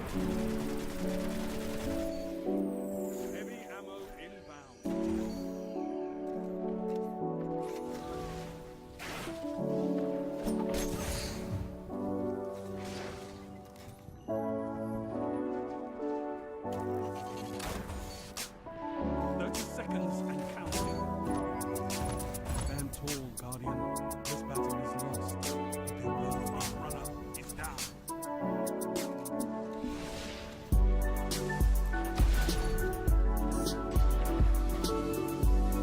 Heavy ammo inbound. Seconds and counting. Stand tall, Guardian. This battle is lost. They will. Front runner is down.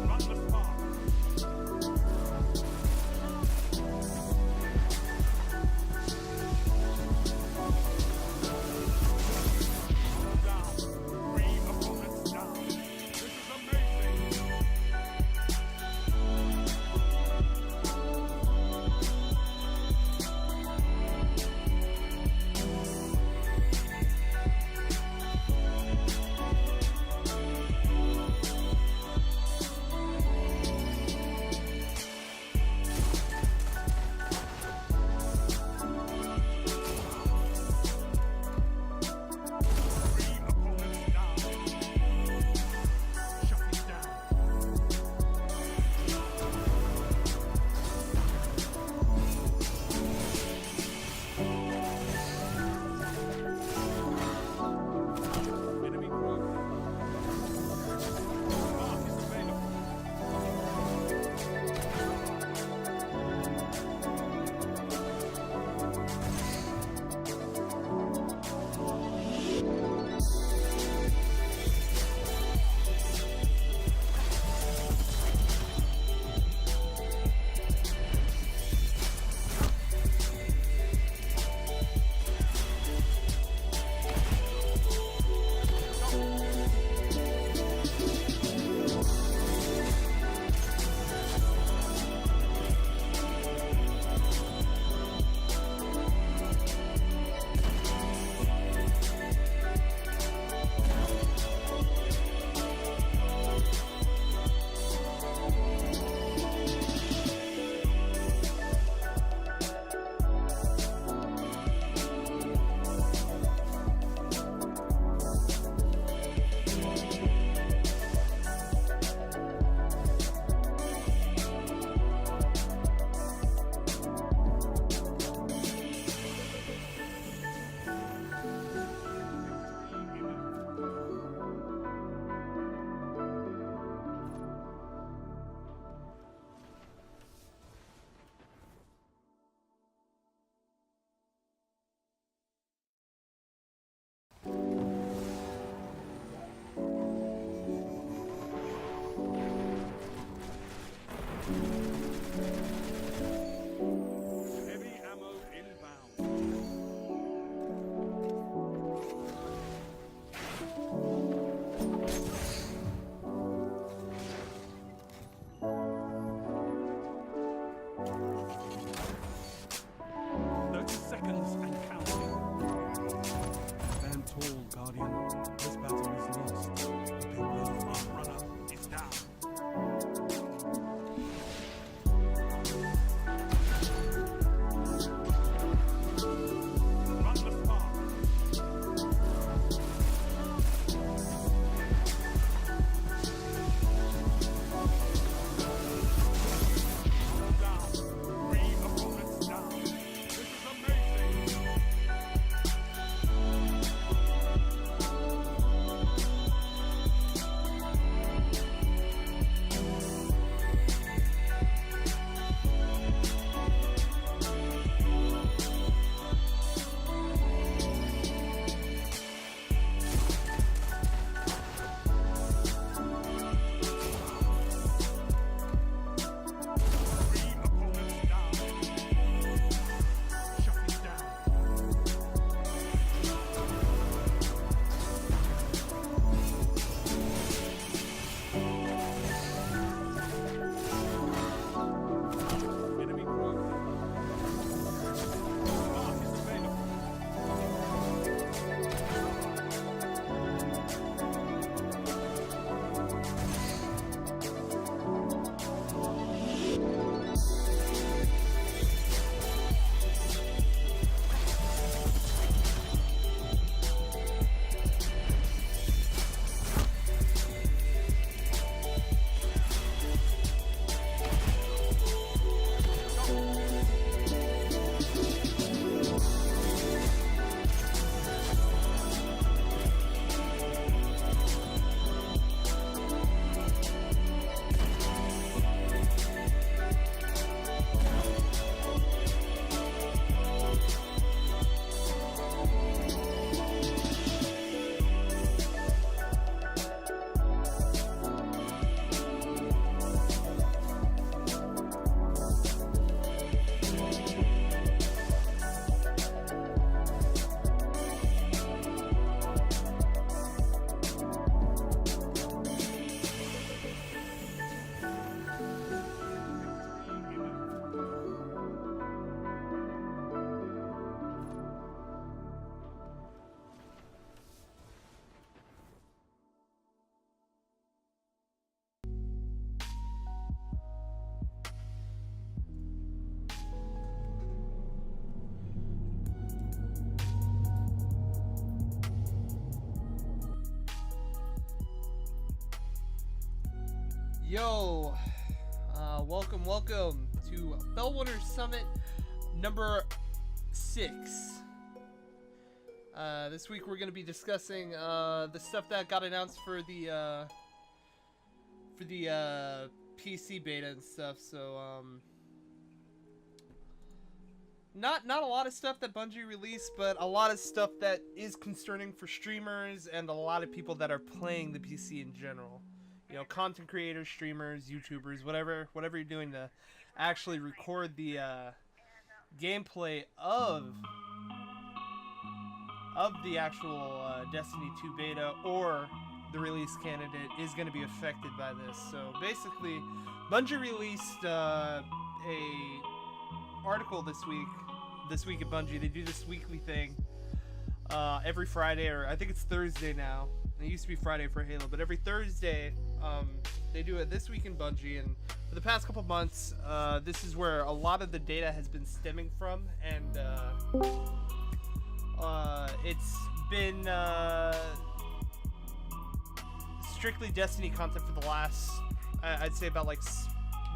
Run the spark. Down. 3 opponents down. This is amazing. Heavy ammo inbound. Seconds and counting. Stand tall, Guardian. This battle is lost. They will. Front runner is down. Run the spark. Down. 3 opponents down. This is amazing. Yo, welcome to Felwinters Summit number 6. This week we're going to be discussing the stuff that got announced for the PC beta and stuff. So not a lot of stuff that Bungie released, but a lot of stuff that is concerning for streamers and a lot of people that are playing the PC in general. You know, content creators, streamers, YouTubers, whatever you're doing to actually record the gameplay of the actual Destiny 2 beta or the release candidate is going to be affected by this. So basically, Bungie released a article this week at Bungie. They do this weekly thing every Friday, or I think it's Thursday now. It used to be Friday for Halo, but every Thursday they do it this week in Bungie. And for the past couple months, this is where a lot of the data has been stemming from, and it's been strictly Destiny content for the last, I'd say about like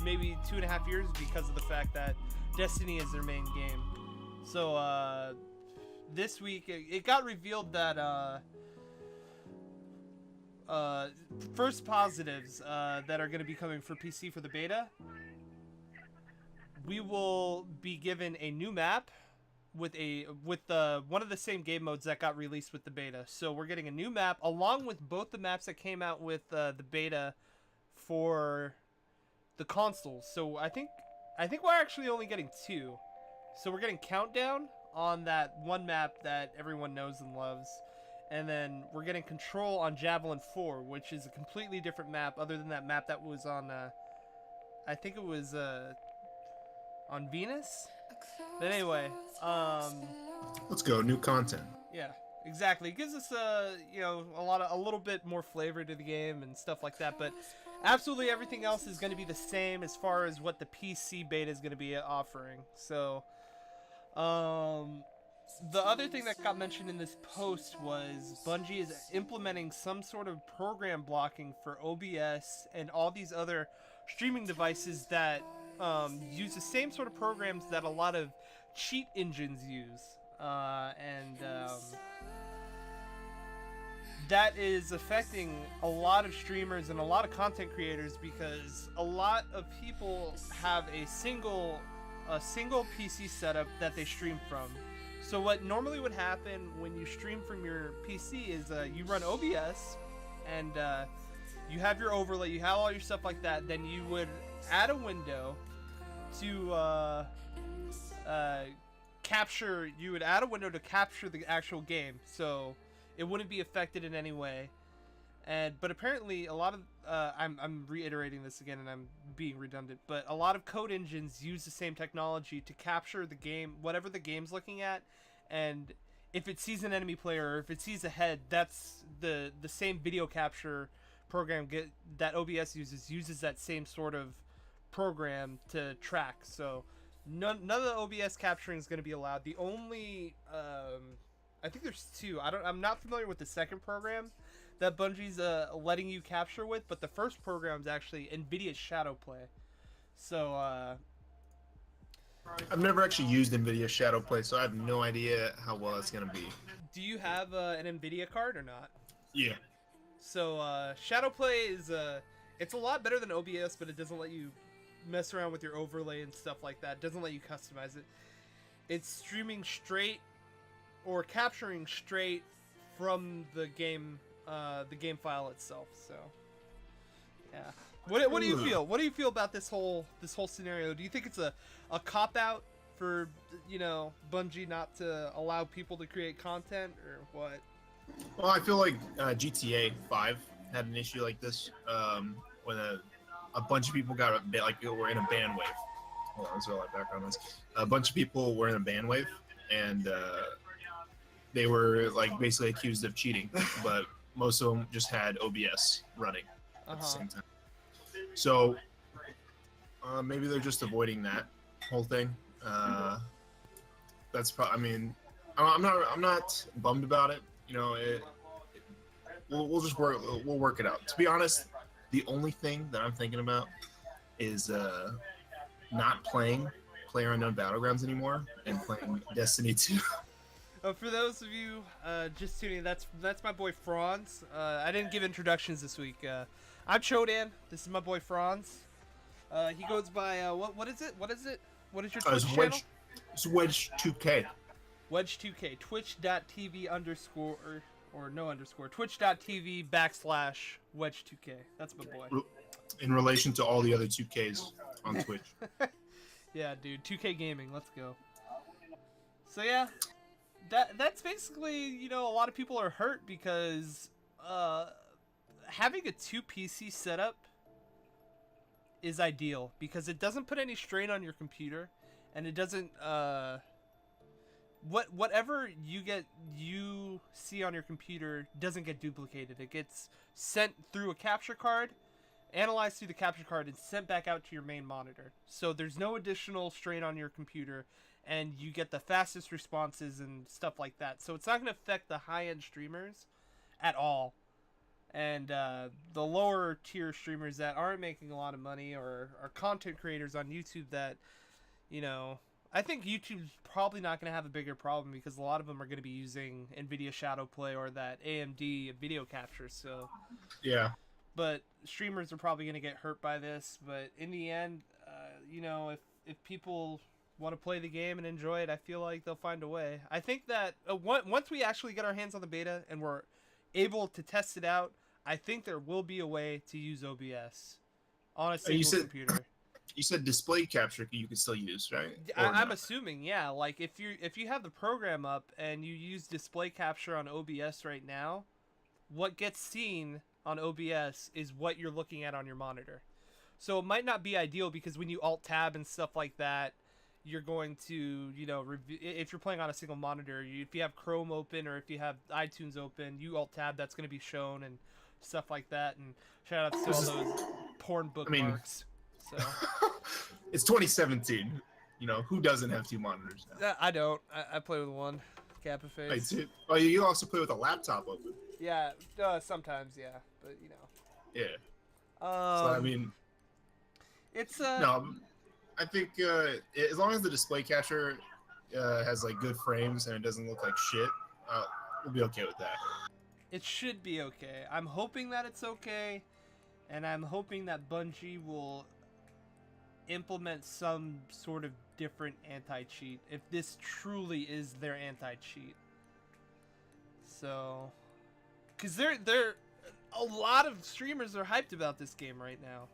maybe 2.5 years, because of the fact that Destiny is their main game. So this week it got revealed that first positives that are going to be coming for PC for the beta, we will be given a new map with one of the same game modes that got released with the beta. So we're getting a new map along with both the maps that came out with the beta for the consoles. So I think we're actually only getting 2. So we're getting Countdown on that one map that everyone knows and loves, and then we're getting Control on Javelin 4, which is a completely different map other than that map that was on I think it was on Venus. But anyway, let's go, new content. Yeah, exactly. It gives us a little bit more flavor to the game and stuff like that. But absolutely everything else is going to be the same as far as what the PC beta is going to be offering. So the other thing that got mentioned in this post was Bungie is implementing some sort of program blocking for OBS and all these other streaming devices that use the same sort of programs that a lot of cheat engines use. That is affecting a lot of streamers and a lot of content creators, because a lot of people have a single PC setup that they stream from. So what normally would happen when you stream from your PC is you run OBS and you have your overlay, you have all your stuff like that. Then you would add a window to capture. You would add a window to capture the actual game, so it wouldn't be affected in any way. But apparently a lot of I'm reiterating this again and I'm being redundant, but a lot of code engines use the same technology to capture the game, whatever the game's looking at, and if it sees an enemy player or if it sees a head, that's the same video capture program that OBS uses that same sort of program to track. So none of the OBS capturing is going to be allowed. The only I think there's 2. I'm not familiar with the second program that Bungie's letting you capture with, but the first program is actually NVIDIA's Shadowplay. So I've never actually used NVIDIA Shadowplay, so I have no idea how well it's gonna be. Do you have an NVIDIA card or not? Yeah. So Shadowplay is it's a lot better than OBS, but it doesn't let you mess around with your overlay and stuff like that. It doesn't let you customize it. It's streaming straight or capturing straight from the game file itself. So yeah. What do you feel? What do you feel about this whole scenario? Do you think it's a cop out for, Bungie not to allow people to create content, or what? Well, I feel like GTA 5 had an issue like this when a bunch of people were in a ban wave. Hold on, that's all my background noise. A bunch of people were in a ban wave, and they were basically accused of cheating, but most of them just had OBS running at the same time. So maybe they're just avoiding that whole thing. That's probably. I mean, I'm not bummed about it. We'll just work. We'll work it out. To be honest, The only thing that I'm thinking about is not playing PlayerUnknown Battlegrounds anymore and playing Destiny 2. For those of you just tuning in, that's my boy Franz. I didn't give introductions this week. I'm Chodan. This is my boy Franz. He goes by what is it? What is it? What is your Twitch channel? It's Wedge 2K. Wedge2K. Twitch.tv underscore or no underscore. Twitch.tv / Wedge2K. That's my boy. In relation to all the other 2Ks on Twitch. Yeah, dude. 2K Gaming. Let's go. So yeah, that's basically, a lot of people are hurt because having a 2 PC setup is ideal because it doesn't put any strain on your computer, and it doesn't whatever you see on your computer doesn't get duplicated. It gets sent through a capture card, analyzed through the capture card, and sent back out to your main monitor. So there's no additional strain on your computer, and you get the fastest responses and stuff like that. So it's not going to affect the high-end streamers at all. And the lower tier streamers that aren't making a lot of money, or are content creators on YouTube that, I think YouTube's probably not going to have a bigger problem because a lot of them are going to be using NVIDIA Shadowplay or that AMD video capture. So yeah. But streamers are probably going to get hurt by this. But in the end, if people want to play the game and enjoy it, I feel like they'll find a way. I think that once we actually get our hands on the beta and we're able to test it out, I think there will be a way to use OBS on a single computer. You said display capture you could still use, right? I'm assuming, yeah. Like if you have the program up and you use display capture on OBS right now, what gets seen on OBS is what you're looking at on your monitor. So it might not be ideal because when you alt tab and stuff like that, you're going to, if you're playing on a single monitor, if you have Chrome open or if you have iTunes open, you alt tab, that's going to be shown and stuff like that. And shout out to all those porn bookmarks. So it's 2017. Who doesn't have 2 monitors now? I don't. I play with one. Kappa face. Oh, you also play with a laptop open. Yeah, sometimes, yeah, but Yeah. So it's no. I think as long as the display capture has like good frames and it doesn't look like shit, we'll be okay with that. It should be okay. I'm hoping that it's okay, and I'm hoping that Bungie will implement some sort of different anti-cheat if this truly is their anti-cheat. So, because they're a lot of streamers are hyped about this game right now.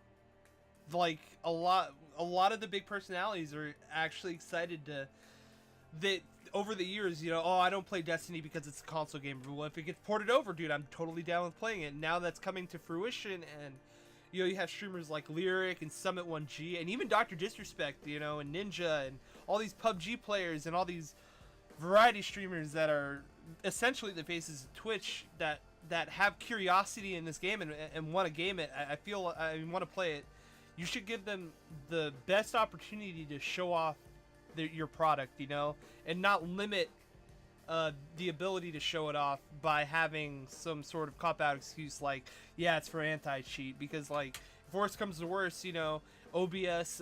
Like a lot of the big personalities are actually excited that over the years, I don't play Destiny because it's a console game. Well, if it gets ported over, dude, I'm totally down with playing it. Now that's coming to fruition, and you have streamers like Lyric and Summit1G and even Dr. Disrespect, and Ninja and all these PUBG players and all these variety streamers that are essentially the faces of Twitch that have curiosity in this game and want to game it. I feel I want to play it. You should give them the best opportunity to show off your product, and not limit the ability to show it off by having some sort of cop-out excuse like, yeah, it's for anti-cheat, because like if worse comes to worse, OBS,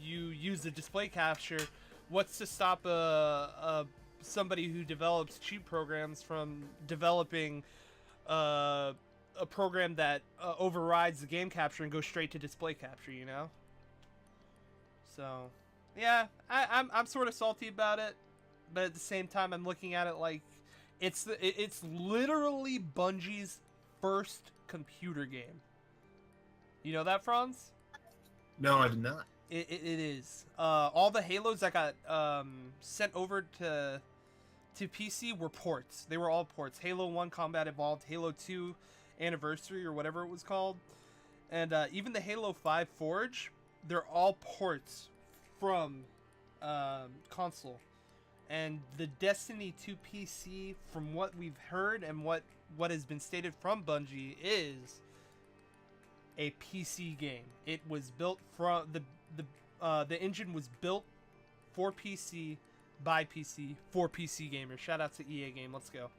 you use the display capture. What's to stop somebody who develops cheat programs from developing a program that overrides the game capture and goes straight to display capture, So, yeah, I'm sort of salty about it, but at the same time, I'm looking at it like it's literally Bungie's first computer game. You know that, Franz? No, I did not. It is. All the Halos that got sent over to PC were ports. They were all ports. Halo 1 Combat Evolved, Halo 2 Anniversary, or whatever it was called, and even the Halo 5 Forge, they're all ports from console. And the Destiny 2 PC, from what we've heard and what has been stated from Bungie, is a PC game. It was built from the engine was built for PC by PC for PC gamers. Shout out to EA Game. Let's go.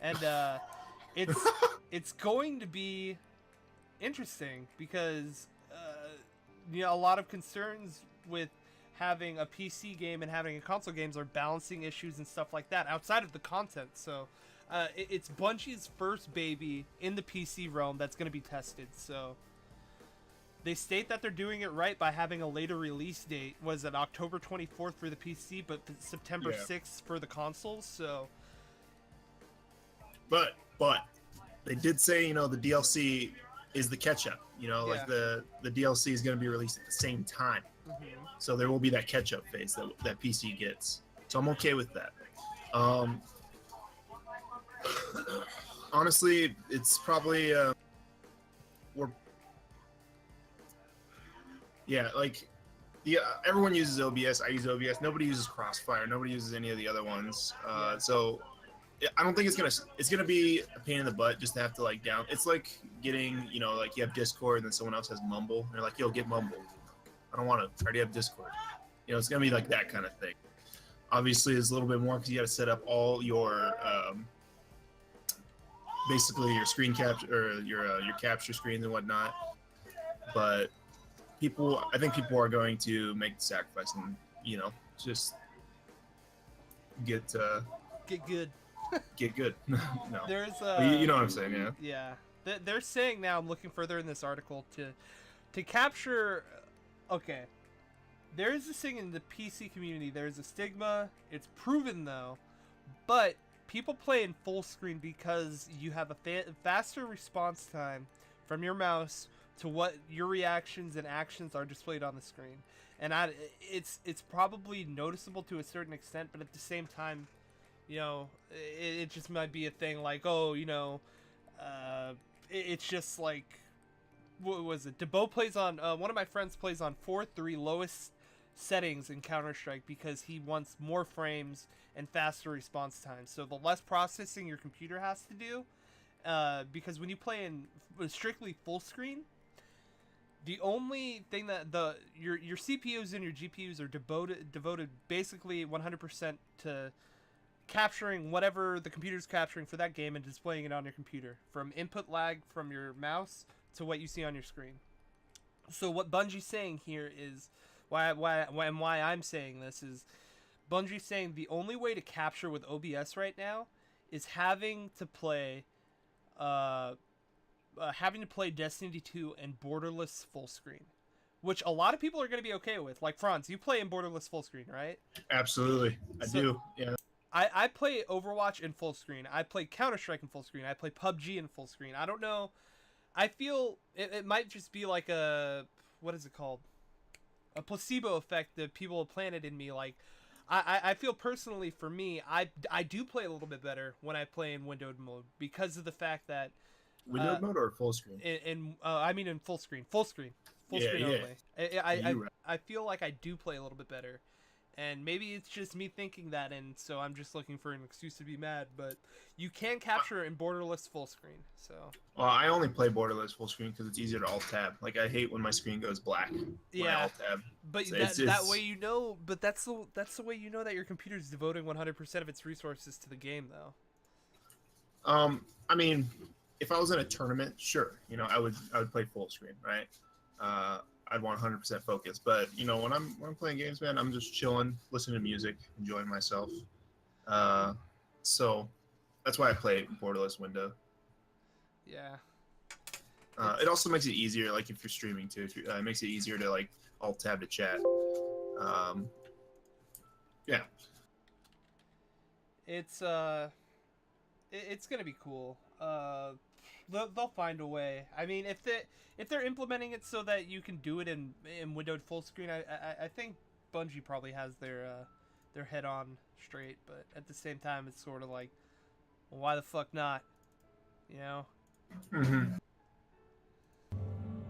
And it's going to be interesting because a lot of concerns with having a PC game and having a console games are balancing issues and stuff like that outside of the content. So it's Bungie's first baby in the PC realm that's going to be tested. So they state that they're doing it right by having a later release date. Was it October 24th for the PC, but September 6th for the consoles? So, but they did say, the DLC is the catch-up. Like the DLC is going to be released at the same time. Mm-hmm. So there will be that catch-up phase that PC gets. So I'm okay with that. Honestly, it's probably everyone uses OBS. I use OBS. Nobody uses Crossfire. Nobody uses any of the other ones. So I don't think it's gonna be a pain in the butt just to have to down. It's like getting you have Discord and then someone else has Mumble. And you're like, yo, get Mumble. I don't want to. I already have Discord. It's gonna be like that kind of thing. Obviously, it's a little bit more because you got to set up all your basically your screen capture or your capture screens and whatnot. But I think people are going to make the sacrifice and just get good. Get good. No, There's you know what I'm saying, yeah. Yeah, they're saying now. I'm looking further in this article to capture. Okay, there is this thing in the PC community. There's a stigma. It's proven though, but people play in full screen because you have a faster response time from your mouse to what your reactions and actions are displayed on the screen. And it's probably noticeable to a certain extent, but at the same time, it just might be a thing like, it's just like, what was it? Debo plays on, one of my friends plays on 4.3 lowest settings in Counter-Strike because he wants more frames and faster response time. So the less processing your computer has to do, because when you play in strictly full screen, the only thing that your CPUs and your GPUs are devoted basically 100% to capturing whatever the computer's capturing for that game and displaying it on your computer, from input lag from your mouse to what you see on your screen. So what Bungie's saying here is why I'm saying this is Bungie's saying the only way to capture with OBS right now is having to play Destiny 2 and borderless full screen, which a lot of people are going to be okay with. Like Franz, you play in borderless full screen, right? Absolutely, I do. Yeah. I play Overwatch in full screen. I play Counter-Strike in full screen. I play PUBG in full screen. I don't know. I feel it might just be like what is it called? A placebo effect that people have planted in me. Like, I feel personally for me, I do play a little bit better when I play in windowed mode because of the fact that windowed mode or full screen? I mean in full screen only. I feel like I do play a little bit better. And maybe it's just me thinking that, and so I'm just looking for an excuse to be mad. But you can capture in borderless full screen. So. Well, I only play borderless full screen because it's easier to alt tab. Like I hate when my screen goes black. When I alt tab. But so that way you know. But that's the way you know that your computer's devoting 100% of its resources to the game, though. I mean, if I was in a tournament, sure, I would play full screen, right? I'd want 100% focus, but when I'm playing games, man, I'm just chilling, listening to music, enjoying myself. So that's why I play borderless window. Yeah. It also makes it easier, like if you're streaming too. It makes it easier to like alt tab to chat. Yeah. It's gonna be cool. They'll find a way. I mean, if they're implementing it so that you can do it in windowed full screen, I think Bungie probably has their head on straight. But at the same time, it's sort of like, well, why the fuck not? Mm-hmm.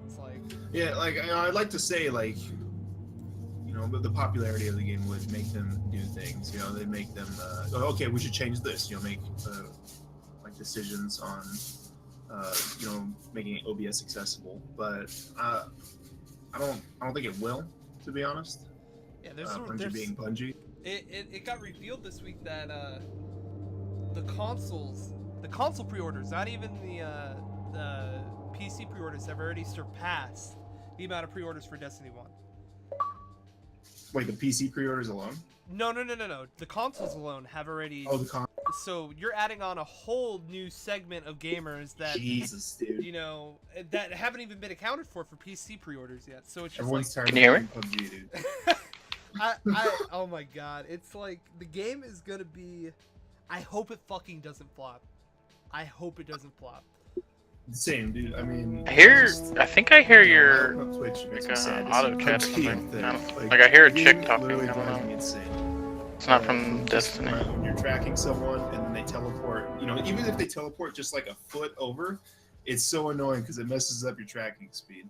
It's like, yeah, like I'd like to say like, the popularity of the game would make them do things. They'd make them okay, we should change this. Make like decisions on. Making OBS accessible, but I don't think it will, to be honest. Yeah, there's being Bungie. It got revealed this week that the console pre-orders, not even the PC pre-orders have already surpassed the amount of pre-orders for Destiny 1. Wait, the PC pre-orders alone? No. The consoles alone have already. Oh, the So you're adding on a whole new segment of gamers that Jesus, dude. you know that haven't even been accounted for PC pre-orders yet. So it's just Everyone's tired Can you hear of PUBG, dude. oh my god, it's like the game is gonna be. I hope it fucking doesn't flop. I hope it doesn't flop. Same, dude. I mean, I think I hear your on Twitch makes me like, sad. auto It's chat or PUBG something. thing. I don't- like, I hear a PUBG chick talking, literally I don't drives know. me insane. It's not from Destiny. When you're tracking someone and then they teleport, you know, even if they teleport just like a foot over, it's so annoying because it messes up your tracking speed.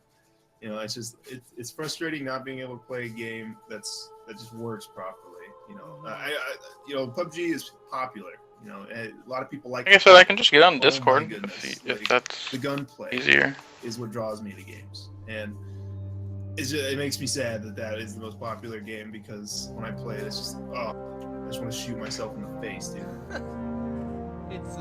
You know, it's frustrating not being able to play a game that just works properly. You know, PUBG is popular. You know, and a lot of people like. Like I said, I can just get on Oh my Discord goodness, if like, that's the gunplay easier. is what draws me to games, and it makes me sad that is the most popular game because when I play it, it's just I just want to shoot myself in the face, dude. It's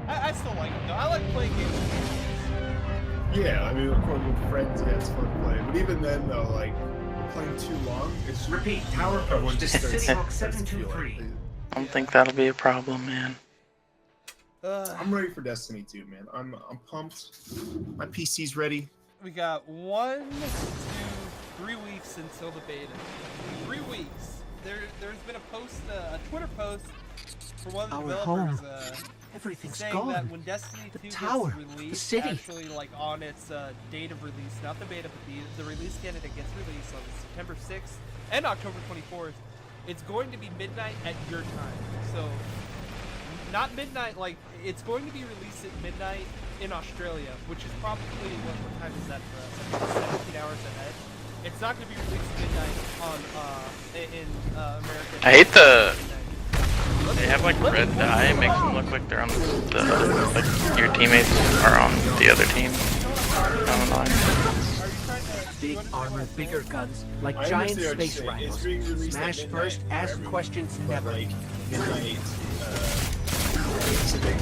I still like it though. I like playing games with friends. Yeah, I mean, of course, with friends, yeah, it's fun to play. But even then, though, like playing too long, it's Repeat, tower everyone approach to just City Walk starts to feel 723. I don't think that'll be a problem, man. I'm ready for Destiny 2, man. I'm pumped. My PC's ready. We got 1, 2, 3 weeks until the beta. 3 weeks. There's been a Twitter post for one of the developers Everything's saying gone. that when Destiny 2 The tower, gets the released, city. actually like on its date of release, not the beta, but the release candidate gets released on September 6th and October 24th, it's going to be midnight at your time. So, not midnight, like, it's going to be released at midnight in Australia, which is probably, what time is that for us? I think it's 17 hours ahead. It's not going to be released at midnight in America. I hate they have like red dye. It makes them look like they're on like your teammates are on the other team. Big armor, bigger guns, like I giant understand what you're space saying. rhinos. It's being released at Smash midnight first, for ask everyone, questions but, never. like midnight Pacific,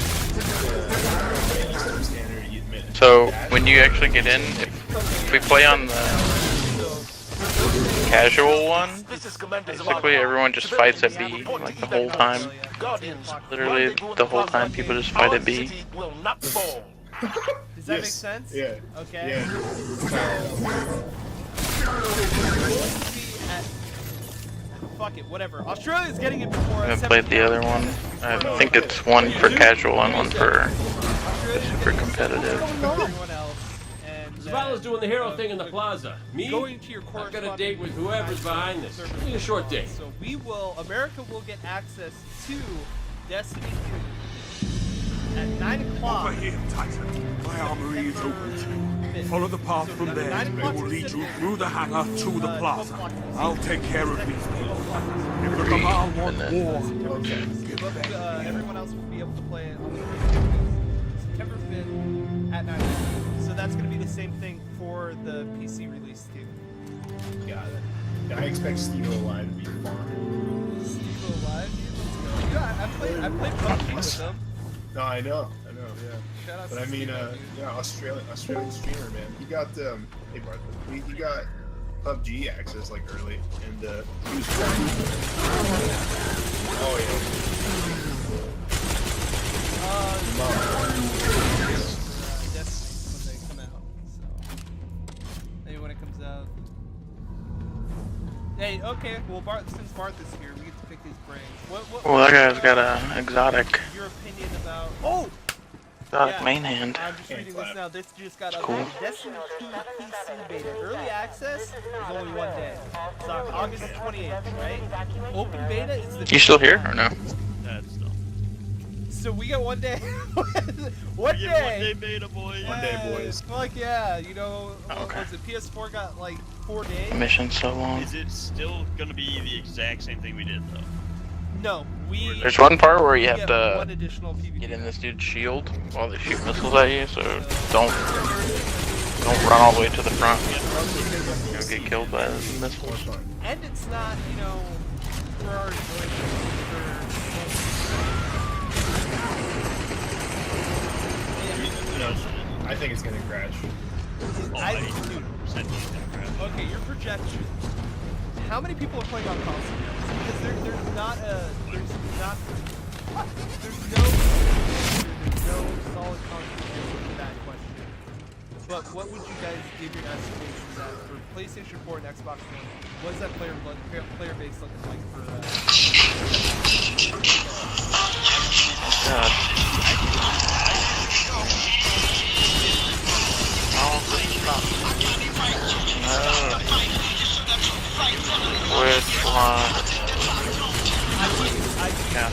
Eastern Standard, So when you actually get in, if we play on the casual one, basically everyone just fights at B like the whole time. Literally the whole time people just fight at B. Does that make sense? Yeah. Okay. Yeah. Fuck it, whatever. Australia's getting it before I us. haven't played the other one. I think it's one for casual and one for super competitive. Everyone else. And Zavala's doing the hero thing in the plaza. Me? going to your I've got a corresponding date with whoever's behind this. service. Need a short date. So America will get access to Destiny 2 at 9 o'clock. Over here, Titan. My armory is open to you. Follow the path from there. It will lead you through the hangar to the plaza. I'll take care of these people. If the Cabal want war, Everyone else will be able to play it on the September 5th at 9 o'clock. So that's going to be the same thing for the PC release too. Got it. Yeah, I expect Steve Alive to be fun. Steve Alive, let's go. Yeah, I played PUBG with them. No, I know, yeah. Shout out But to I mean, Steve, yeah, Australian streamer, man. He got hey Barth, he got PUBG access like early, and he was playing. Oh Destiny when they come out. So maybe when it comes out. Hey, okay. Well, since Barth is here, we get to pick his brains. What Well, that guy's got a exotic your opinion about? Oh. exotic main hand. I'm just reading this now. This just got Cool. updated. Destiny 2 PC beta. Early access is only 1 day. It's on August 28th, right? Open beta is the. You still here or no? So we get 1 day. One day. 1 day beta, boys. One day, boys. Fuck yeah, you know, Okay. was it PS4 got like 4 days? Mission so long. Is it still gonna be the exact same thing we did though? No, we. There's one part where you have get to one additional PvP. get in this dude's shield while they shoot missiles at you, so don't run all the way to the front. You'll get killed by the missiles. And it's not, you know, for our You know, I think it's gonna crash. Oh, I- 100% it's gonna crash. Okay, your projection. How many people are playing on console? Because there's no solid conclusion to that question. But what would you guys give your estimations at for PlayStation 4 and Xbox One? What is that player base looking like for? God. Oh, stop. No. Which one? Yeah.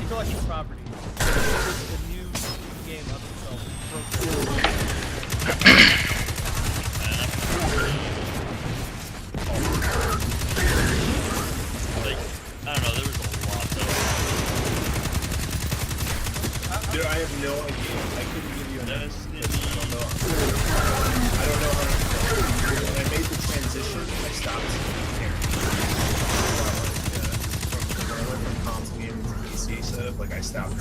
Intellectual property. The new game of itself. Like, I don't know, there was a lot though. Dude, I have no idea. I couldn't give you an Destiny. I don't know. I don't know how to. When I made the transition, I stopped caring. When I went from console gaming to PC setup, like I stopped.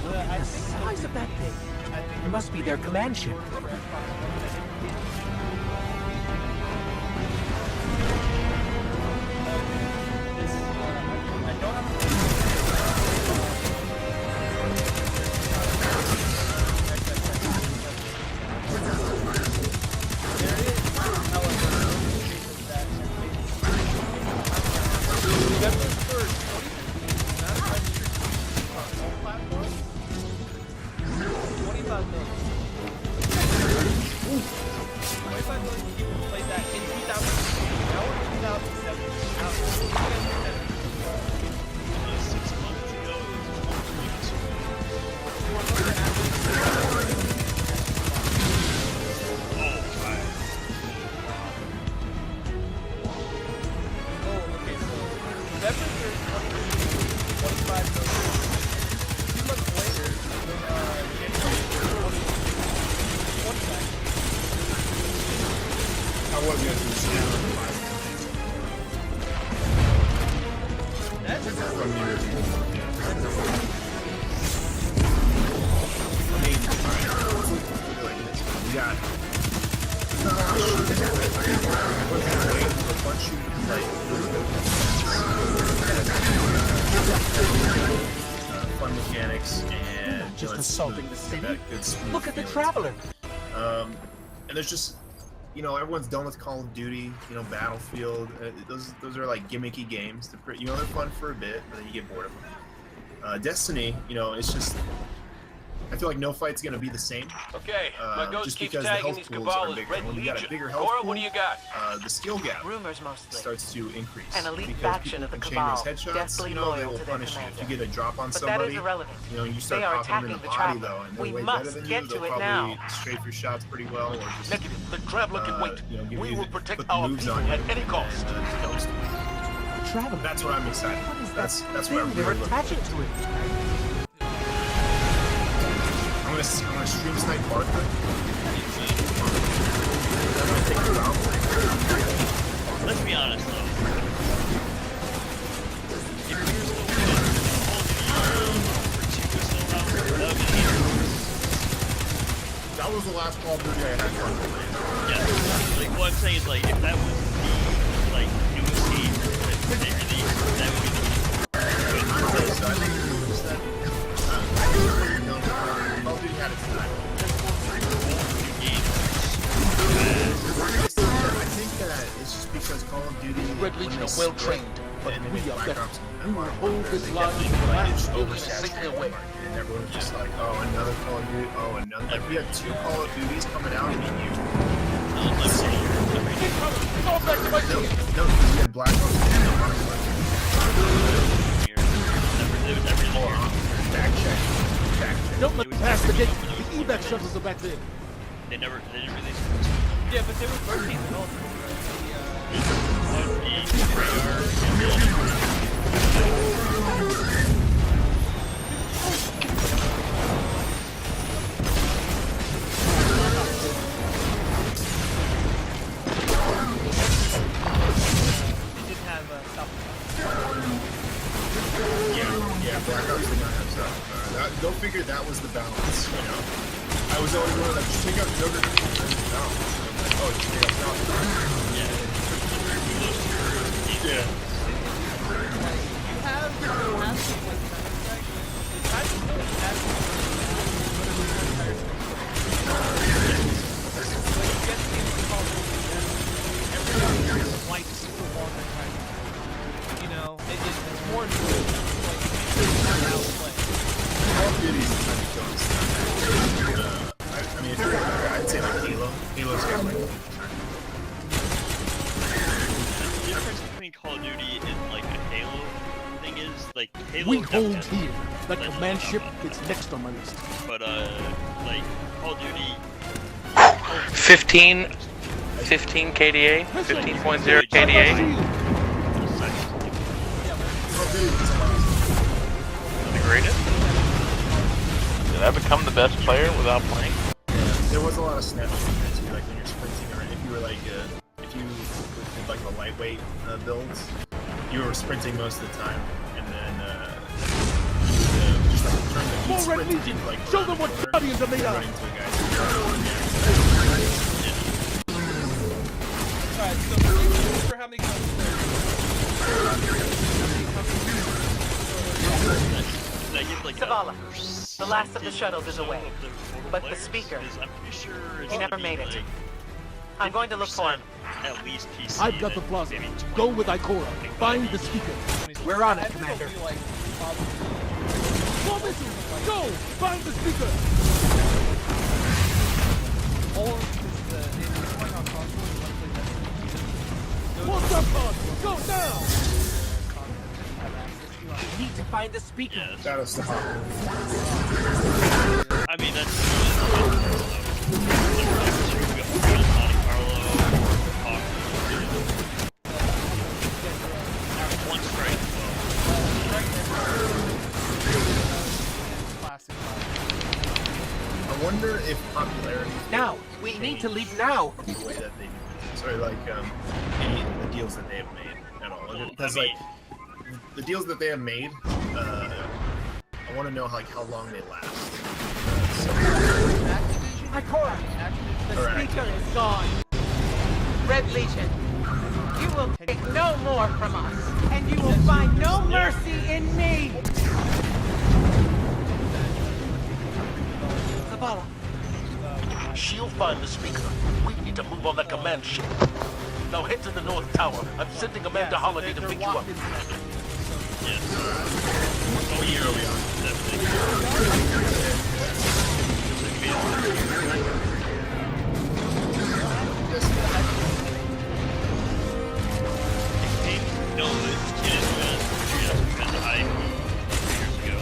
The size of that thing. It must be their command ship. I was gonna do from the original. I mean, like this. We got. A bunch of fun mechanics and Just it's assaulting the city. that good smooth Look at the feeling. traveler. And there's just, everyone's done with Call of Duty, Battlefield. Those are like gimmicky games. They're fun for a bit, but then you get bored of them. Destiny, it's just, I feel like no fight's gonna be the same. Okay, my ghost just keeps because the tagging health these pools cabal are as bigger. Red When you got a Legion. bigger health Cora, pool, what do you got? The skill gap Rumors mostly. starts to increase. An elite because faction people of the can Cabal, chain those headshots, deathly they loyal will to their punish you. If you commander. get a drop on But that somebody, is irrelevant. you start They are popping them in attacking the the body traveler. though, and they're We way must better than get you. to They'll it probably now. strafe your shots pretty well, or just Negative. The traveler can wait. give We you will the- protect put the our moves people on you at any and, cost. toast. The traveler. That's what I'm excited. What is That's that what thing I'm they're really looking attaching forward to it? I'm gonna stream snipe Arthur. I'm gonna take her down. Let's be honest though. If you're still That was the last Call of Duty I had fun with. yeah, like what I'm saying is like if that was the newest game that they released, that would be the So I think it was that. Call of Duty had its time. game. I think that it's just because Call of Duty. Red Legion are well trained, but and we then are Black better. Ops We will hold this they line definitely, to the like, last it's building oversaturated safely away. and everyone was just like, oh, another Call of Duty, oh, another. Like we had 2 Call of Duties coming out in a year. Go back to my team. No, because we had Black Ops and Modern Warfare. It was every Hold year. on. Back check. Back check. Don't let me pass the gate. The evac shuttles are back there. They didn't release Yeah, but they were working developers. Yeah. You have some like sound effect. It kind of really has when you get to the Call of Duty, everyone is like super long and kind of, you know, it's more important. Like how to play. Call of Duty's kind of goes. I mean, if you're, I'd say like Halo. Halo's got like. The difference between Call of Duty and like a Halo thing is like Halo. We hold definitely here. That has command a ship lot, is next on my list. but like Call of Duty. 15 KDA, 15.0 KDA. The greatest? Did I become the best player without playing? There was a lot of snap shooters too, like when you're sprinting around. If you were like, if you did like the lightweight builds, you were sprinting most of the time, and then just like turn the More Red sprint Legion! into, like, Show them what Guardians are made of! running to a guy. Alright, so for how many copies Did I give like Zavala, a the last of the shuttles is away, of the total but the players? speaker, 'Cause I'm pretty sure it's he never gonna be, made it. like, I'm going to look for him. 50% At least PC. I've got the and plaza. maybe 20. Go with Ikora. Find the speaker. We're on it, I think Commander. it'll be like probably More missiles! Go! Find the speaker! all of the it's playing on console and one play Destiny. What's up, bud? Go now! We need to find the speaker. Yeah, That was the hot. I mean that's Monte Carlo, Hawk, one strike. Classic. I wonder if popularity. Now, we need to leave now. The way that they do it. Sorry, like any of the deals that they have made at all. Because like the deals that they have made, I want to know like how long they last. Ikora, the Correct. speaker is gone. Red Legion, you will take no more from us, and you will find no mercy in me. Zavala, She'll find the speaker. We need to move on that command ship. Now head to the North Tower. I'm sending Amanda Holiday to pick you up. What year are we on? No, it is because I 2 years ago,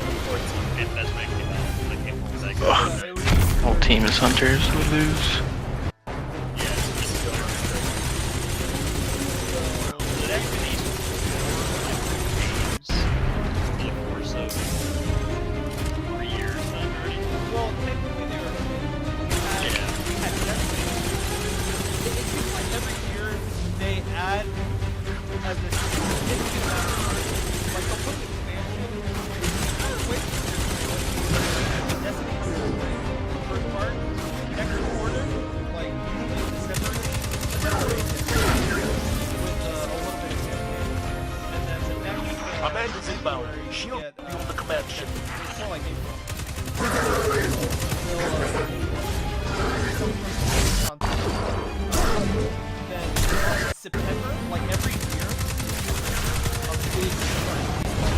and that's when it came out. I came home with that. Whole team is hunters. We lose. It actually needs games over the course of 3 years now already. Well, technically they were. Yeah. Had Destiny. It seems like every year they add as a significant amount of time. Like they'll put an expansion. Wait. Destiny comes out, like, the first part, next quarter, like usually December, and then a break with a little bit of campaign. And then the next Amanda's inbound. February, you She'll get, be on the command ship. it's more like April. Then September, like every year, a big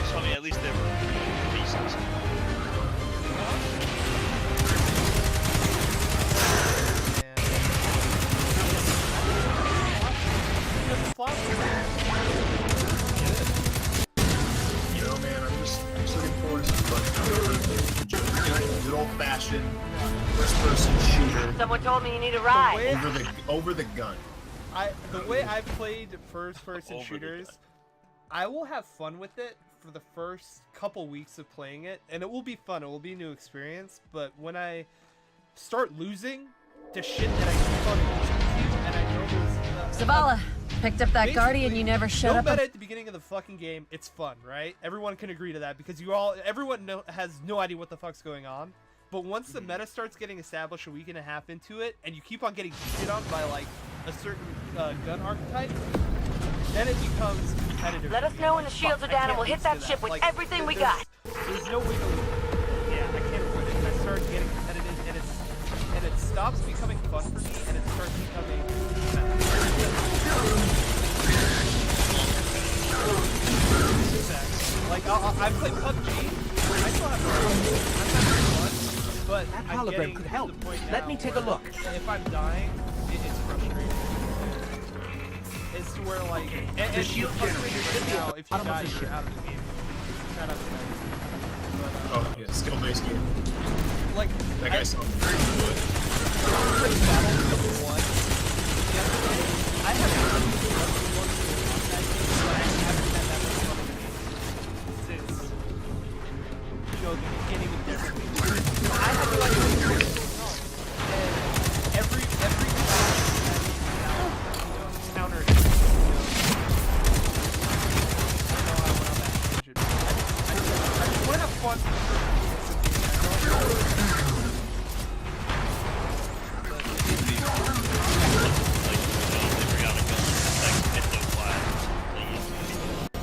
So I mean, at least they were decent. You know, man, I'm just looking forward to some fun. Good old-fashioned first-person shooter Someone told me you need a ride. over the gun. The way I played first-person Over the shooters, gun. I will have fun with it for the first couple weeks of playing it, and it will be fun. It will be a new experience. But when I start losing to shit that I keep on losing to, and I know there's Zavala, Picked up that Guardian, you never showed no up. meta at the beginning of the fucking game, it's fun, right? Everyone can agree to that because everyone has no idea what the fuck's going on. But once the meta starts getting established a week and a half into it, and you keep on getting shit on by like a certain gun archetype, then it becomes competitive. Let us know when the shields are down and we'll hit that ship with everything we got. There's no way to lose. Yeah, I can't avoid it. I start getting competitive, and it stops becoming fun for me, and it starts becoming like I play PUBG. I still have fun. I'm having fun, but That I'm hologram getting could to help. the point Let now me take a where look. If I'm dying, it's frustrating. It's to where like and the frustrating now. If you die, you're out of the game. You're not out of the game. But, Oh, yeah, skill-based game. like That guy sounds very good. I haven't had that much fun in the game since, you know, the beginning of Destiny. I have no idea what's going on. And every counter, I know I went on that tangent. I just want to have fun.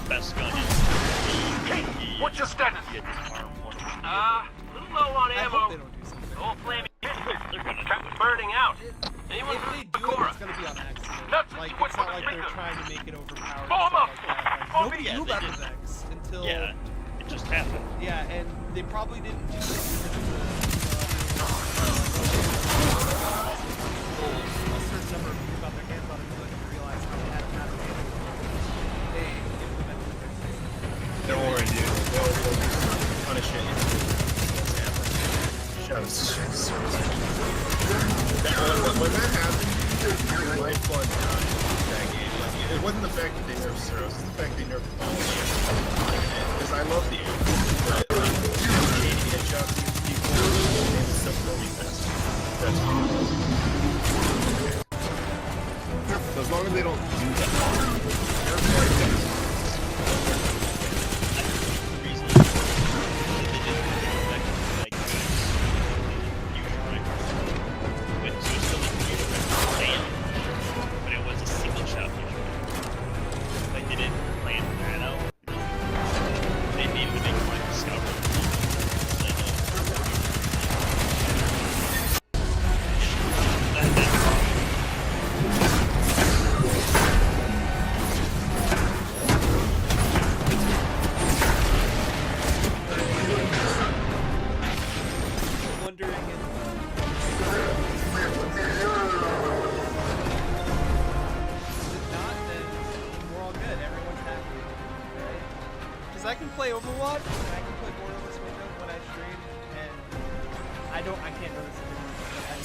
Best gun Hey, what's your status? A little low on I hope they don't do something. Old flaming They're gonna Captain burning out. Anyone If they do it, Bakura? it's gonna be on accident. Nuts Like, is what it's not the like they're finger. trying to make it overpowered. Blow and 'em stuff up. like that. Like, Oh, nobody yeah, knew they about did. the Vex until Yeah, it just happened. yeah, and they probably didn't do it because of the a certain number of people got their hands on it and didn't realize how they had to have it. They implemented the Vex. Don't worry, dude. They'll punish it. Shows. When that happened, my fun that game. Like, it wasn't the fact that they nerfed Zeros, it's the fact they nerfed all the aim. Because I love the aim. But hitting headshots against people and stuff really fast. That's cool. So as long as they don't do that, they're quite fast. But it was a single shot. They didn't plan that out. They needed to make one discovery. Wondering if not, then we're all good. Everyone's happy, right? Because I can play Overwatch and I can play Borderless Window when I stream, and I can't notice it. But I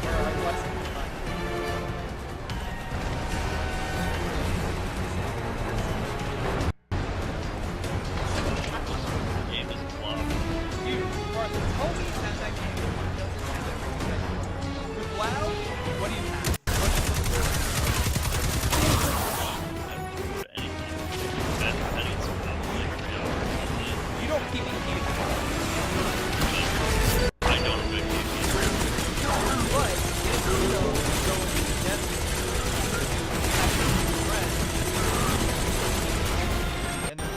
know if I The game is flawed. Dude, Martha, tell me that that game doesn't have everything that you want. With WoW, what do you have? What's the You don't PvP. I don't do it. But if you know go into Destiny and then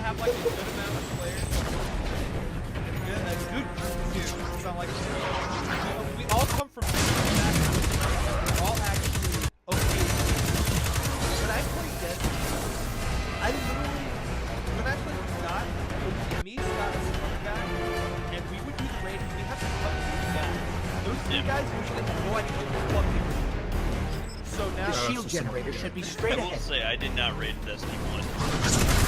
have like a good amount of players. Good, a good group too. It's not like we all come from different backgrounds. We're all actually okay. When I played Destiny, I literally, when I played Scott, me, Scott, and some other guy, and we would do the raid, we have to fuck three guys. Those three guys usually have no idea what the fuck they were doing. So now The shield generator should be straight I will ahead. say I did not raid Destiny 1. I just felt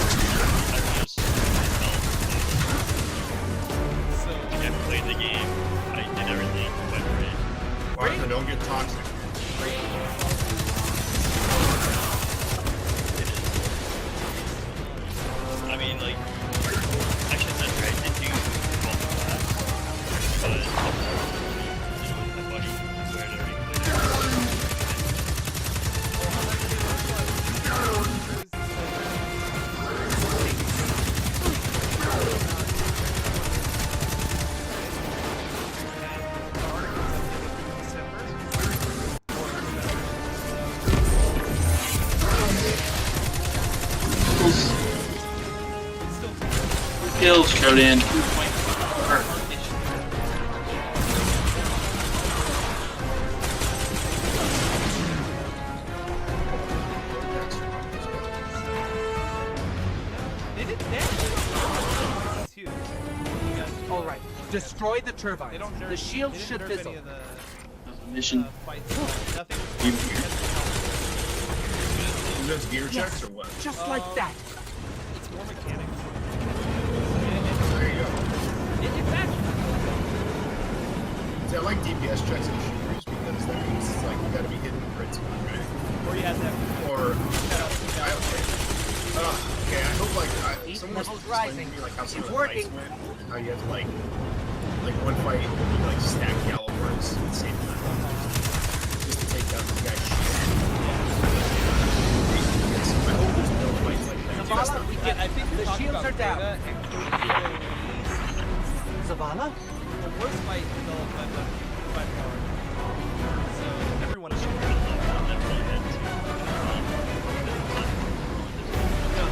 So like I played the game, I did everything but raid. Martha, don't get toxic. I mean, like, actually, that's right. I did do both class, but my buddy who had already played Kills, Codan. they did damage too. All right, destroy the They turbines. don't nerf, The shield they didn't should nerf fizzle. any of the Mission. fights. Nothing. Those gear checks or what? Just like that. It's more mechanics. There you go. It's actually. See, I like DPS checks in shooters because that means it's like you gotta be hitting the crits, right? Or you have to have. Or okay, I hope like Heat someone was level's explaining rising. to me like how some It's of the fights working. went, how you have to like one fight you like stack calibers at the same time just to take down the guy's shield. I hope there's no fights like that. You guys Zavala, don't- we get I think the you're talking shields about are down. Dota and Zavala? the worst fight developed by far. So everyone is. No,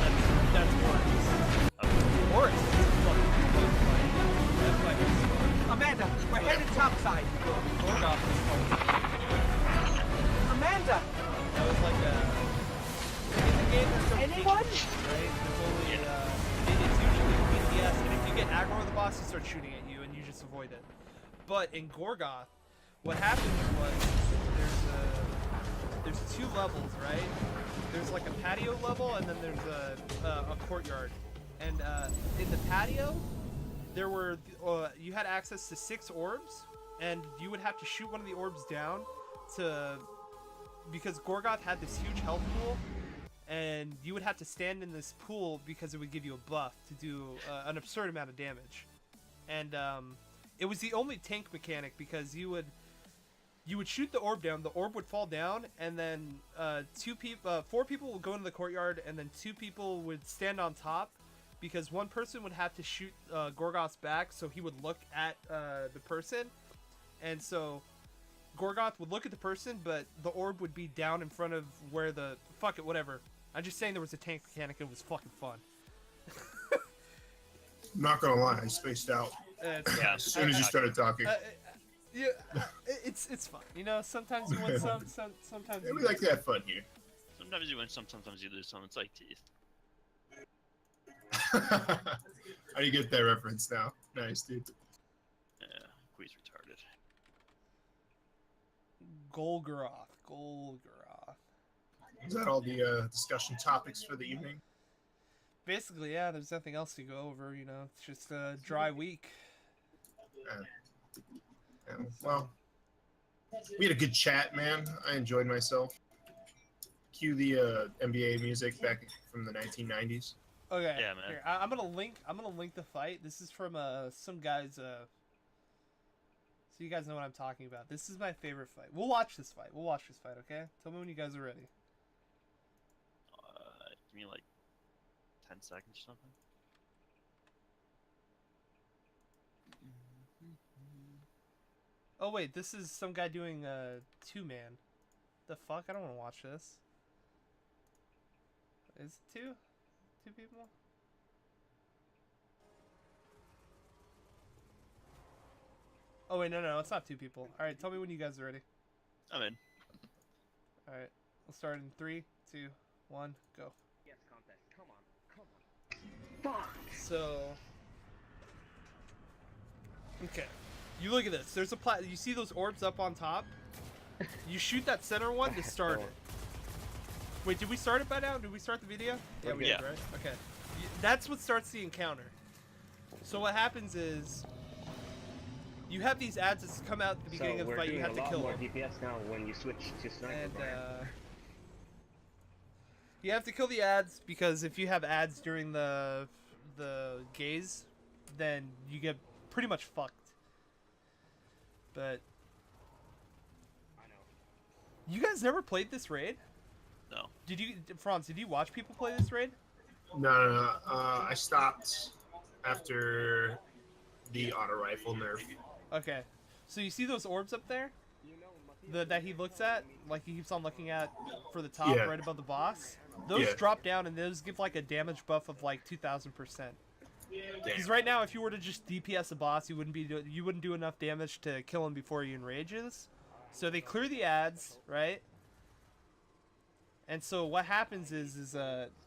that's Boris. Boris. That fight was Amanda, we're headed topside. Gorgoth was fun. Amanda! That was like a. In the game, there's no Anyone? teaching, right? There's only it's usually PTS, and if you get aggro with the boss, he starts shooting at you, and you just avoid it. But in Gorgoth, what happened was there's two levels, right? There's like a patio level, and then there's a courtyard. And in the patio, there were you had access to 6 orbs, and you would have to shoot one of the orbs down because Gorgoth had this huge health pool, and you would have to stand in this pool because it would give you a buff to do an absurd amount of damage. And it was the only tank mechanic because you would shoot the orb down, the orb would fall down, and then 4 people would go into the courtyard, and then 2 people would stand on top, because one person would have to shoot Gorgoth's back, so he would look at the person, and so Gorgoth would look at the person, but the orb would be down in front of where the fuck it, whatever. I'm just saying there was a tank mechanic. It was fucking fun. I'm not gonna lie, I spaced out Yeah, as soon as you started talking. Yeah, it's fun. You know, sometimes you win sometimes Yeah, you we lose. like to have fun here. sometimes you win some, sometimes you lose some. It's like teeth. How do you get that reference now? Nice, dude. Yeah, Quee's retarded. Golgoroth. Is that all the discussion topics for the evening? Basically, yeah. There's nothing else to go over. You know, it's just a dry week. Yeah, well, we had a good chat, man. I enjoyed myself. Cue the NBA music back from the 1990s. Okay. Yeah, man. Here, I'm gonna link the fight. This is from some guys. So you guys know what I'm talking about. This is my favorite fight. We'll watch this fight. Okay? Tell me when you guys are ready. Give me like 10 seconds or something. Oh wait, this is some guy doing 2-man. The fuck? I don't want to watch this. Is it 2? 2 people? Oh wait, no, it's not 2 people. All right, tell me when you guys are ready. I'm in. All right, we'll start in 3, 2, 1, go. Yes, contest. Come on. Fuck. So, okay, you look at this. There's a you see those orbs up on top? You shoot that center one to start it. Wait, did we start it by now? Did we start the video? Yeah, we did, right? Okay. That's what starts the encounter. So what happens is, you have these ads that come out at the beginning of the fight. You have to kill them. DPS now when you switch to sniper. And you have to kill the ads, because if you have ads during the gaze, then you get pretty much fucked. But you guys never played this raid? No. Did you, Franz? Did you watch people play this raid? No. I stopped after the auto rifle nerf. Okay, so you see those orbs up there? That he looks at, like he keeps on looking at for the top, right above the boss. Those drop down, and those give like a damage buff of like 2,000%. Because right now, if you were to just DPS a boss, you wouldn't do enough damage to kill him before he enrages. So they clear the ads, right? And so what happens is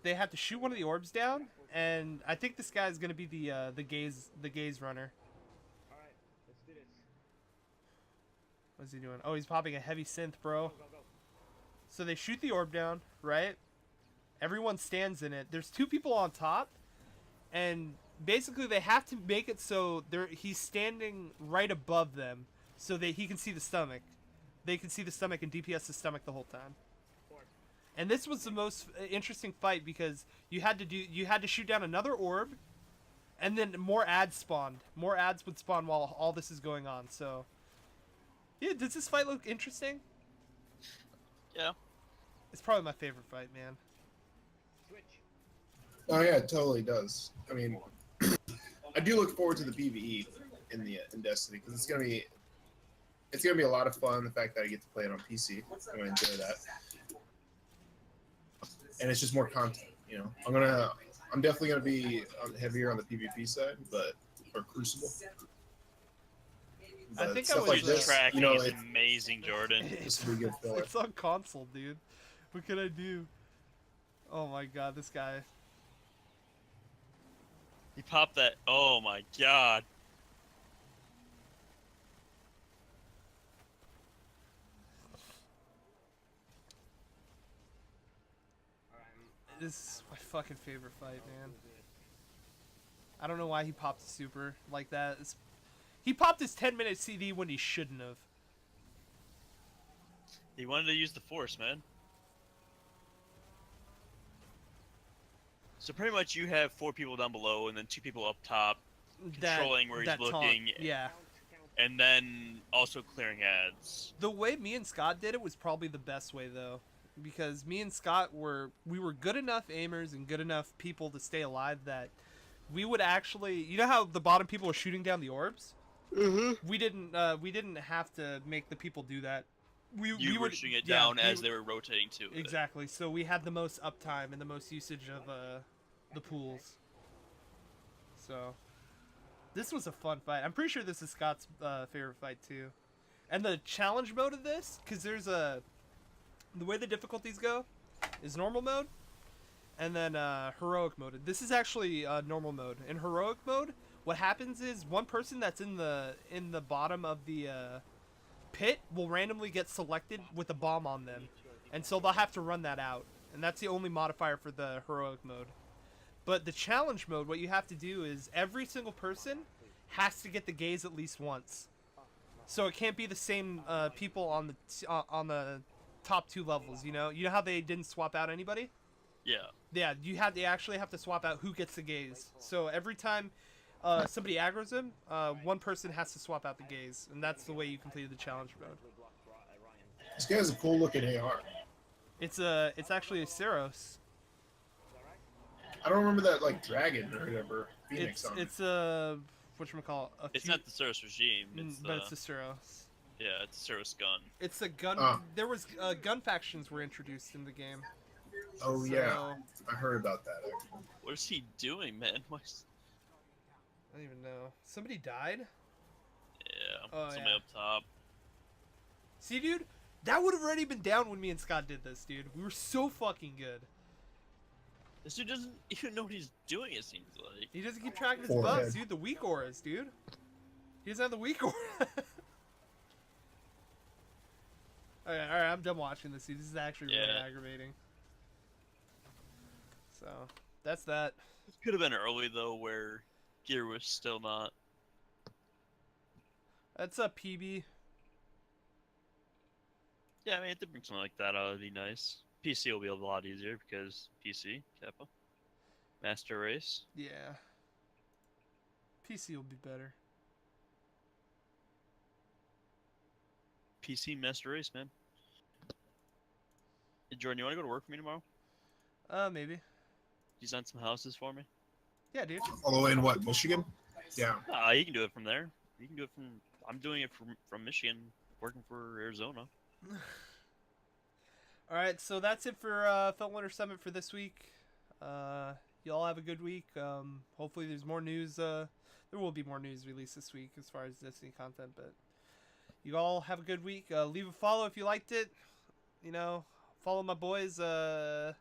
they have to shoot one of the orbs down, and I think this guy's gonna be the gaze runner. What's he doing? Oh, he's popping a heavy synth, bro. So they shoot the orb down, right? Everyone stands in it. There's 2 people on top, and basically they have to make it so he's standing right above them, so that he can see the stomach. They can see the stomach and DPS the stomach the whole time. And this was the most interesting fight, because you had to shoot down another orb, and then more ads spawned. More ads would spawn while all this is going on. So, yeah, does this fight look interesting? Yeah. It's probably my favorite fight, man. Oh yeah, it totally does. I mean, I do look forward to the PvE in Destiny, because it's gonna be a lot of fun. The fact that I get to play it on PC, I'm gonna enjoy that, and it's just more content. You know, I'm definitely gonna be heavier on the PvP side, or Crucible. I think stuff I was like this, tracking you know, is amazing, Jordan. This will be good filler. It's on console, dude. What can I do? Oh my god, this guy. He popped that. Oh my god. This is my fucking favorite fight, man. I don't know why he popped a super like that. He popped his 10-minute CD when he shouldn't have. He wanted to use the force, man. So pretty much you have 4 people down below and then 2 people up top controlling where he's looking. Yeah. And then also clearing ads. The way me and Scott did it was probably the best way, though. Because me and Scott were good enough aimers and good enough people to stay alive that we would actually, you know how the bottom people were shooting down the orbs? Mm-hmm. We didn't have to make the people do that. We were shooting it down as they were rotating to it. Exactly. So we had the most uptime and the most usage of the pools. So this was a fun fight. I'm pretty sure this is Scott's favorite fight too. And the challenge mode of this, because there's the way the difficulties go is normal mode and then heroic mode. This is actually normal mode. In heroic mode, what happens is one person that's in the bottom of the pit will randomly get selected with a bomb on them, and so they'll have to run that out, and that's the only modifier for the heroic mode. But the challenge mode, what you have to do is every single person has to get the gaze at least once, so it can't be the same people on the top 2 levels. You know how they didn't swap out anybody? Yeah, they actually have to swap out who gets the gaze. So every time somebody aggro's him, one person has to swap out the gaze, and that's the way you completed the challenge mode. This guy has a cool looking AR. It's actually a Ceros. I don't remember that like dragon or whatever Phoenix on it. It's a whatchamacallit? It's not the Ceros regime. But it's the Ceros. Yeah, it's a Ceros gun. It's a gun. There was gun factions were introduced in the game. Oh yeah, I heard about that. Actually. What is he doing, man? I don't even know. Somebody died? Oh, somebody yeah. up top. See, dude, that would have already been down when me and Scott did this, dude. We were so fucking good. This dude doesn't even know what he's doing, it seems like. He doesn't keep track of his Forehead. buffs, dude. The weak auras, dude. He doesn't have the weak aura. Alright, I'm done watching this, dude. This is actually really aggravating. So, that's that. This could have been early, though, where gear was still not. That's a PB. Yeah, I mean, if they bring something like that out, it'd be nice. PC will be a lot easier because PC, Kappa. Master Race. Yeah. PC will be better. PC Master Race, man. Hey, Jordan, you want to go to work for me tomorrow? Maybe. Design some houses for me? Yeah, dude. All the way in what, Michigan? Yeah. You can do it from there. You can do it from... I'm doing it from Michigan, working for Arizona. Alright, so that's it for Felwinter Summit for this week. Y'all have a good week. Hopefully there's more news. There will be more news released this week as far as Destiny content, but you all have a good week. Leave a follow if you liked it. You know, follow my boys. Here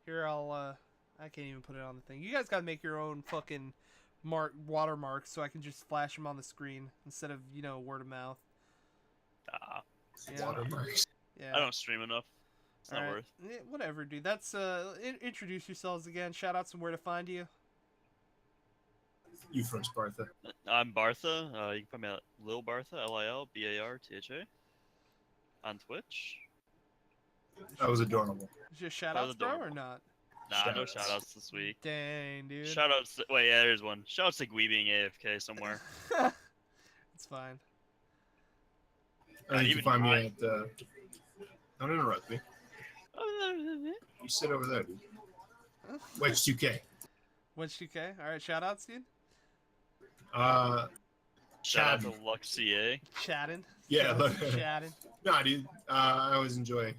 I can't even put it on the thing. You guys gotta make your own fucking watermarks so I can just flash them on the screen instead of, you know, word of mouth. Yeah. Watermarks. Yeah. I don't stream enough. It's not Alright. worth. Yeah, whatever, dude. That's introduce yourselves again. Shout outs and where to find you. You from Sparta. I'm Bartha. You can find me at Lil Bartha, LILBARTHA. On Twitch. That was adorable. Just shout That was outs, bro, or adorable. not? Nah, no Shoutouts. shoutouts this week. Dang, dude. Shoutouts. Wait, yeah, there's one. Shoutouts to Gui being AFK somewhere. It's fine. I think you even can find me I- at. Don't interrupt me. You sit over there, dude. Wedge 2K. What's 2K? Alright, shout outs, dude. Shout out to Chad. Lux CA. Chatting. Yeah, look. Chatting. Nah, dude. I always enjoy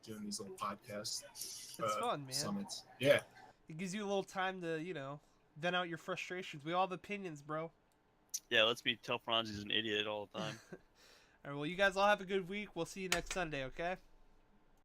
doing these little podcasts. It's fun, man. Summits. Yeah. It gives you a little time to, you know, vent out your frustrations. We all have opinions, bro. Yeah, lets me tell Franz he's an idiot all the time. Alright, well, you guys all have a good week. We'll see you next Sunday, okay?